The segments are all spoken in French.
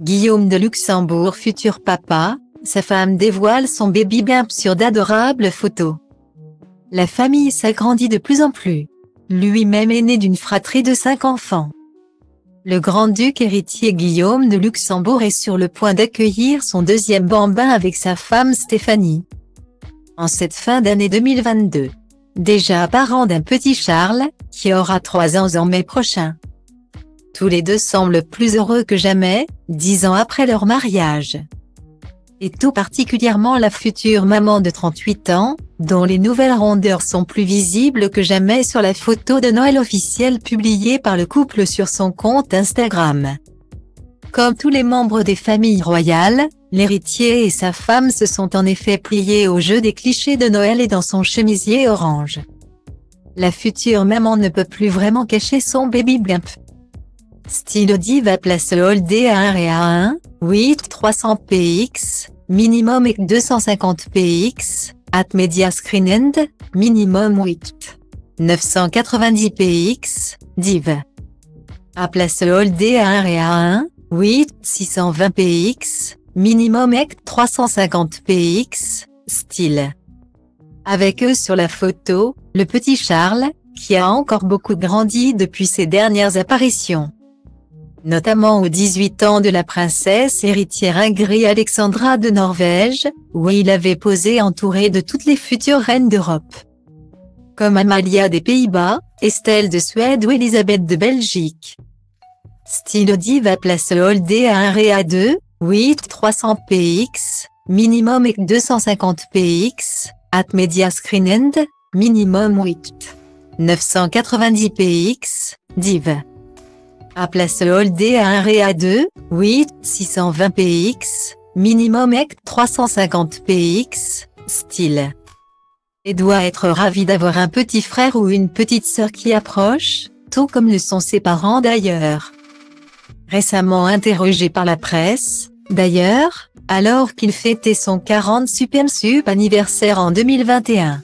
Guillaume de Luxembourg, futur papa, sa femme dévoile son baby bump sur d'adorables photos. La famille s'agrandit de plus en plus. Lui-même est né d'une fratrie de 5 enfants. Le grand-duc héritier Guillaume de Luxembourg est sur le point d'accueillir son deuxième bambin avec sa femme Stéphanie. En cette fin d'année 2022. Déjà parents d'un petit Charles, qui aura 3 ans en mai prochain. Tous les deux semblent plus heureux que jamais, 10 ans après leur mariage. Et tout particulièrement la future maman de 38 ans, dont les nouvelles rondeurs sont plus visibles que jamais sur la photo de Noël officielle publiée par le couple sur son compte Instagram. Comme tous les membres des familles royales, l'héritier et sa femme se sont en effet pliés au jeu des clichés de Noël et dans son chemisier orange. La future maman ne peut plus vraiment cacher son baby bump. Style diva place Holdé à 1 Réa 1, 8 300 px, minimum 250 px, at media screen end, minimum 8 990 px, div. À place Holdé à 1 Réa 1, 8 620 px, minimum 350 px, style. Avec eux sur la photo, le petit Charles, qui a encore beaucoup grandi depuis ses dernières apparitions. Notamment aux 18 ans de la princesse héritière Ingrid Alexandra de Norvège, où il avait posé entouré de toutes les futures reines d'Europe. Comme Amalia des Pays-Bas, Estelle de Suède ou Elisabeth de Belgique. Style diva place Holdé à 1 Réa 2, 8 300 px, minimum 250 px, at media screen end, minimum 8 990 px, div. À place Holdé à 1 Réa 2, 8 620 px, minimum 350 px, style. Et doit être ravi d'avoir un petit frère ou une petite sœur qui approche, tout comme le sont ses parents d'ailleurs. Récemment interrogé par la presse, d'ailleurs, alors qu'il fêtait son 40 sup anniversaire en 2021.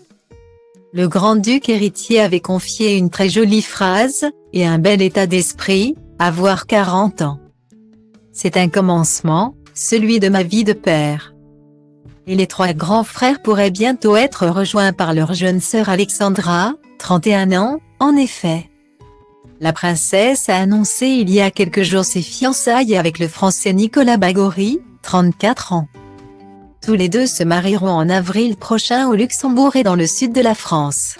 Le grand-duc héritier avait confié une très jolie phrase, et un bel état d'esprit, avoir 40 ans. C'est un commencement, celui de ma vie de père. Et les 3 grands frères pourraient bientôt être rejoints par leur jeune sœur Alexandra, 31 ans, en effet. La princesse a annoncé il y a quelques jours ses fiançailles avec le Français Nicolas Bagory, 34 ans. Tous les deux se marieront en avril prochain au Luxembourg et dans le sud de la France.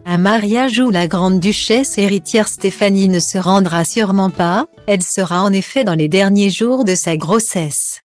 Un mariage où la grande-duchesse héritière Stéphanie ne se rendra sûrement pas, elle sera en effet dans les derniers jours de sa grossesse.